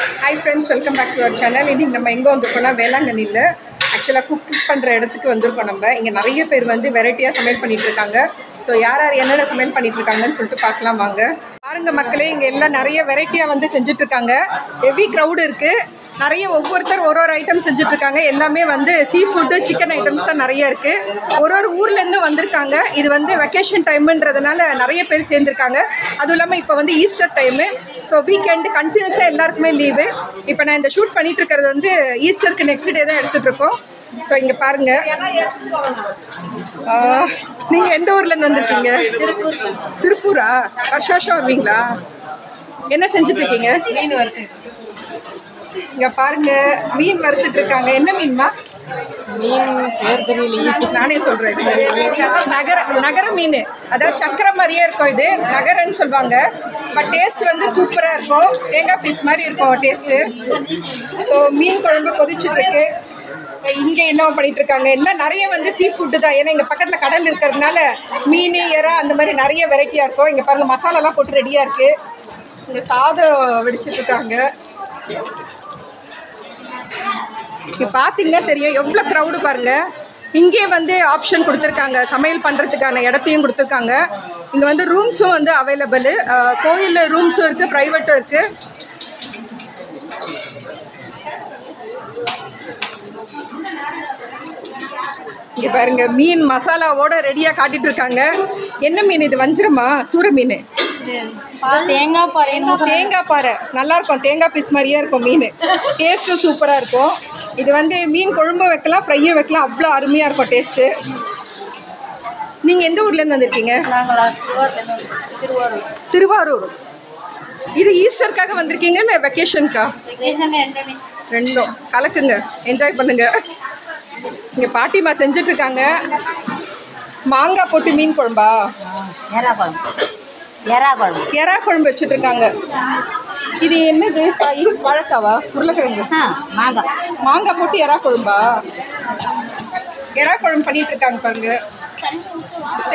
Hi friends, welcome back to our channel. இன்னைக்கு நம்ம எங்க வந்திருக்கோம்னா வேளாங்கண்ணில ஆக்சுவலா குக் பண்ற இடத்துக்கு வந்திருக்கோம். நம்ம இங்க நிறைய பேர் வந்து வெரைட்டியா சமையல் பண்ணிட்டு இருக்காங்க. சோ யார் என்னென்ன சமையல் பண்ணிட்டு இருக்காங்கன்னு சொல்லிட்டு பார்க்கலாம் வாங்க. பாருங்க மக்களே, இங்க எல்லாம் நிறைய வெரைட்டியா வந்து செஞ்சுட்டு இருக்காங்க. ஹெவி கிரவுட் இருக்கு. நிறைய ஒவ்வொருத்தர் ஒரு ஐட்டம் செஞ்சுட்டு இருக்காங்க. எல்லாமே வந்து சீ ஃபுட், சிக்கன் ஐட்டம்ஸ் தான் நிறைய இருக்கு. ஒரு ஊர்ல இருந்து வந்திருக்காங்க. இது வந்து வெக்கேஷன் டைம்ன்றதுனால நிறைய பேர் சேர்ந்துருக்காங்க. அதுவும் இல்லாமல் இப்போ வந்து ஈஸ்டர் டைமு. ஸோ வீக்கெண்டு கண்டினியூஸாக எல்லாருக்குமே லீவு. இப்போ நான் இந்த ஷூட் பண்ணிட்டு இருக்கிறது வந்து ஈஸ்டருக்கு நெக்ஸ்ட் டே தான் எடுத்துட்டு இருக்கோம். ஸோ இங்கே பாருங்க, நீங்கள் எந்த ஊர்லேருந்து வந்திருக்கீங்க? திருப்பூரா? வருஷம் வருவீங்களா? என்ன செஞ்சுட்டு இருக்கீங்க? இங்க பாருங்க, மீன் வறுத்துட்டு இருக்காங்க. என்ன மீன்மா? மீன் பேர் தெரியலையே, நானே சொல்றேன். நகர மீன், அதாவது சக்கரை மாதிரியே இருக்கும். இது நகரன்னு சொல்லுவாங்க. பட் டேஸ்ட் வந்து சூப்பரா இருக்கும். தேங்காய் பீஸ் மாதிரி இருக்கும் டேஸ்ட். ஸோ மீன் குழம்பு கொதிச்சுட்டு இருக்கு. இங்க என்ன பண்ணிட்டு இருக்காங்க? எல்லாம் நிறைய வந்து சீ ஃபுட்டு தான். ஏன்னா இங்க பக்கத்துல கடல் இருக்கிறதுனால மீன், எறா அந்த மாதிரி நிறைய வெரைட்டியா இருக்கும். இங்க பாருங்க, மசாலாலாம் போட்டு ரெடியா இருக்கு. இங்க சாதம் வெடிச்சிட்டு இருக்காங்க. இங்கே பார்த்தீங்கன்னா தெரியும் எவ்வளோ க்ரௌடு பாருங்கள். இங்கே வந்து ஆப்ஷன் கொடுத்துருக்காங்க, சமையல் பண்ணுறதுக்கான இடத்தையும் கொடுத்துருக்காங்க. இங்கே வந்து ரூம்ஸும் வந்து அவைலபிள். கோயிலில் ரூம்ஸும் இருக்குது, ப்ரைவேட்டும் இருக்குது. இங்கே பாருங்க, மீன் மசாலாவோட ரெடியாக காட்டிட்டு இருக்காங்க. என்ன மீன் இது? வஞ்சிரமா? சூர மீன்? தேங்காய் பாறை. நல்லா இருக்கும், தேங்காய் பீஸ் மாதிரியே இருக்கும் மீன். டேஸ்ட்டும் சூப்பராக இருக்கும். இது வந்து மீன் குழம்பு வைக்கலாம், ஃப்ரையும் வைக்கலாம். அவ்வளோ அருமையாக இருக்கும் டேஸ்ட்டு. நீங்கள் எந்த ஊர்லேருந்து வந்திருக்கீங்க? திருவாரூர். இது ஈஸ்டருக்காக வந்திருக்கீங்க இல்லை வெக்கேஷனுக்கா? ரெண்டும் கலக்குங்க, என்ஜாய் பண்ணுங்க. இங்கே பாட்டிமா செஞ்சிட்ருக்காங்க. மாங்காய் போட்டு மீன் குழம்பா? எறா குழம்பு வச்சுட்டு இருக்காங்க. இது என்னது? இது வாழைக்காவா? உருளைக்கிழங்கு? மாங்காய் போட்டு எறா குழம்பா? எறா குழம்பு பண்ணிட்டு இருக்காங்க பாருங்க.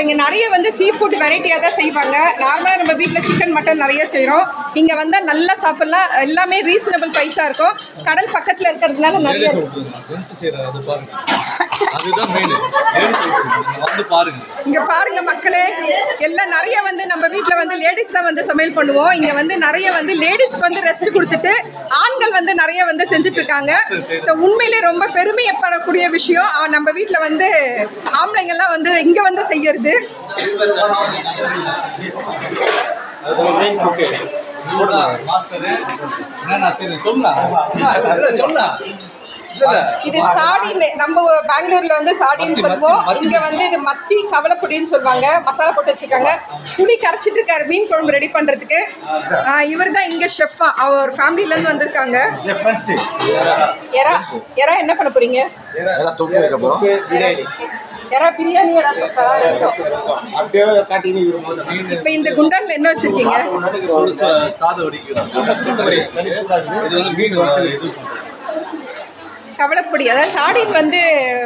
இங்கே நிறைய வந்து சீ ஃபுட் வெரைட்டியாக தான் செய்வாங்க. நார்மலாக நம்ம வீட்டில் சிக்கன், மட்டன் நிறைய செய்கிறோம். இங்கே வந்தால் நல்லா சாப்பிட்லாம். எல்லாமே ரீசனபிள் ப்ரைஸாக இருக்கும். கடல் பக்கத்தில் இருக்கிறதுனால நிறைய இங்கே பாருங்க மக்களே, எல்லாம் நிறைய வந்து நம்ம வீட்டில் வந்து லேடிஸ் தான் வந்து சமையல் பண்ணுவோம். இங்கே வந்து நிறைய வந்து லேடிஸ்க்கு வந்து ரெஸ்ட் கொடுத்துட்டு ஆண்கள் வந்து நிறைய வந்து செஞ்சுட்டு இருக்காங்க. ஸோ உண்மையிலே ரொம்ப பெருமைப்படக்கூடிய விஷயம். நம்ம வீட்டில் வந்து ஆம்பளைங்கள்லாம் வந்து இங்கே வந்து செய்யறது. இது சாடின்னு நம்ம பெங்களூர்ல வந்து சாடின்னு சொல்லுவோம். இங்க வந்து இது மத்தி கவலைப்பொடின்னு சொல்லுவாங்க. மசாலா போட்டு வச்சிருக்காங்க. புளி கரைச்சிட்டு இருக்காரு மீன் குழம்பு ரெடி பண்றதுக்கு. இவர் தான் இங்க ஷெஃபா. அவர் ஃபேமிலில இருந்து வந்திருக்காங்க. எறா என்ன பண்ண போறீங்க? எறா பிரியாணி. இப்ப இந்த குண்டான்ல என்ன வச்சிருக்கீங்க? கவலைப்பொடி, அதாவது சாடின் வந்து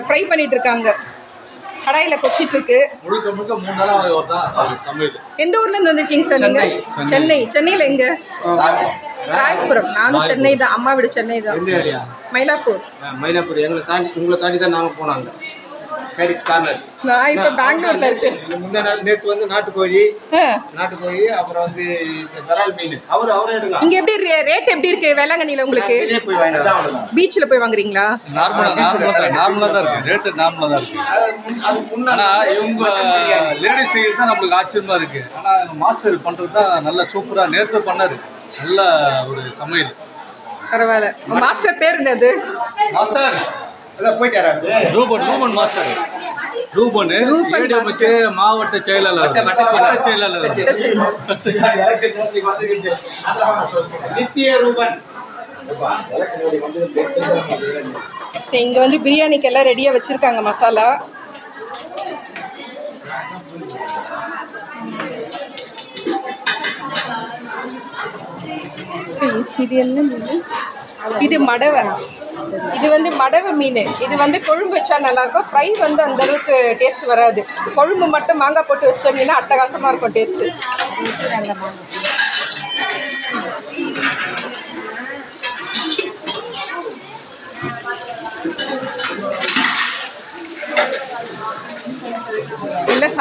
ஃப்ரை பண்ணிட்டு இருக்காங்க. கடாயில கொச்சிட்டு இருக்கு. எந்த ஊர்ல இருந்து வந்திருக்கீங்க சார் நீங்க? சென்னை. சென்னையில எங்க? ராயபுரம். நானும் சென்னை தான். அம்மா வீடு சென்னை தான். மயிலாப்பூர். உங்களை தாண்டி தான் நாங்கள் போனாங்க. Paris corner. நான் இப்போ பெங்களூர்ல இருக்கேன். நேற்று வந்து நாட்டுக்கோழி, அப்புறம் வந்து விரால் மீன். அவரே எடுங்க. இங்க எப்படி ரேட் எப்படி இருக்கு வேளாங்கண்ணில உங்களுக்கு? பீச்ல போய் வாங்குறீங்களா? நார்மலா தான் இருக்கு. ரேட் நார்மலா தான் இருக்கு. ஆனா இவங்க லேடிஸ் செய்யறது தான் நம்மளுக்கு ஆச்சரியமா இருக்கு. ஆனா மாஸ்டர் பண்றது தான் நல்லா சூப்பரா நேர்த்து பண்ணாரு. நல்ல ஒரு சமையல். பரவாயில்ல. மாஸ்டர் பேர் என்னது? Master Ruban master. ரூபன் மாவட்ட செயலாளர். இங்க வந்து பிரியாணிக்கு எல்லாம் ரெடியா வச்சிருக்காங்க மசாலா. இது என்ன மீன்? இது மடவை. இது வந்து மடவை மீன். இது வந்து குழம்பு வச்சா நல்லாயிருக்கும். ஃப்ரை வந்து அந்தளவுக்கு டேஸ்ட் வராது. குழம்பு மட்டும் மாங்காய் போட்டு வச்சிங்கன்னா அட்டகாசமாக இருக்கும் டேஸ்ட்டு.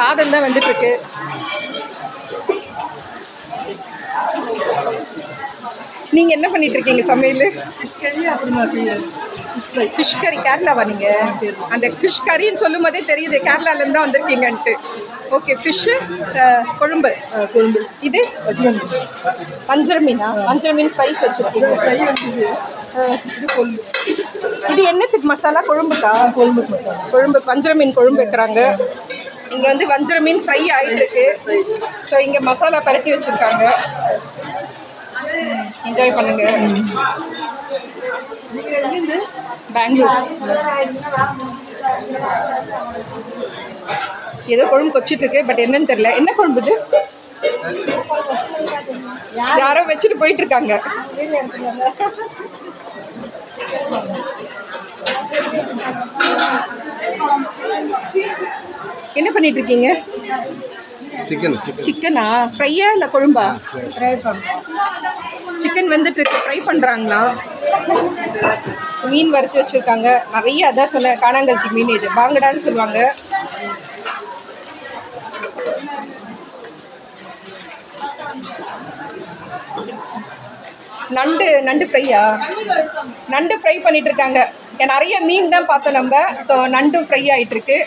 சாதம் தான் வந்துட்டுருக்கு. நீங்கள் என்ன பண்ணிட்டு இருக்கீங்க சமையல்? ஃபிஷ் கறி. கேரளாவா நீங்கள்? அந்த ஃபிஷ் கறின்னு சொல்லும் போதே தெரியுது கேரளாலேருந்து தான் வந்திருக்கீங்கன்ட்டு. Okay, fish Colombo. இது வஞ்சர மீனா? வஞ்சர மீன் ஃப்ரை வச்சுருக்கீங்க. இது என்னத்துக்கு மசாலா? கொழும்புக்கா? கொழும்புக்கு வஞ்சர மீன் கொழும்பு வைக்கிறாங்க. இங்கே வந்து வஞ்சர மீன் ஃப்ரை ஆகிட்டுருக்கு. ஸோ இங்கே மசாலா பரட்டி வச்சுருக்காங்க. என்ஜாய் பண்ணுங்க. பெங்களூர். ஏதோ கொழும்பு கொச்சிட்டு பட் என்னன்னு தெரியல. என்ன கொழும்பு இது? யாரோ வச்சுட்டு போயிட்டு இருக்காங்க. என்ன பண்ணிட்டு இருக்கீங்க? சிக்கனா? ஃப்ரையா இல்லை கொழும்பா? சிக்கன் வந்துட்டு இருக்கு. ஃப்ரை பண்ணுறாங்களா? மீன் வறுத்து வச்சுருக்காங்க நிறைய. அதான் சொன்னேன், காணாங்கல்தி மீன். இது பாங்கடான்னு சொல்லுவாங்க. நண்டு ஃப்ரையா? நண்டு ஃப்ரை பண்ணிட்டு இருக்காங்க. நிறைய மீன் தான் பார்த்தோம் நம்ம. ஸோ நண்டு ஃப்ரை ஆகிட்டுருக்கு.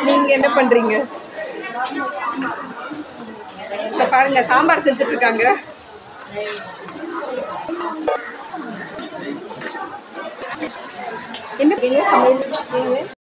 நீங்கள் என்ன பண்ணுறீங்க? ஸோ பாருங்கள், சாம்பார் செஞ்சுட்ருக்காங்க. என்ன சமையல்?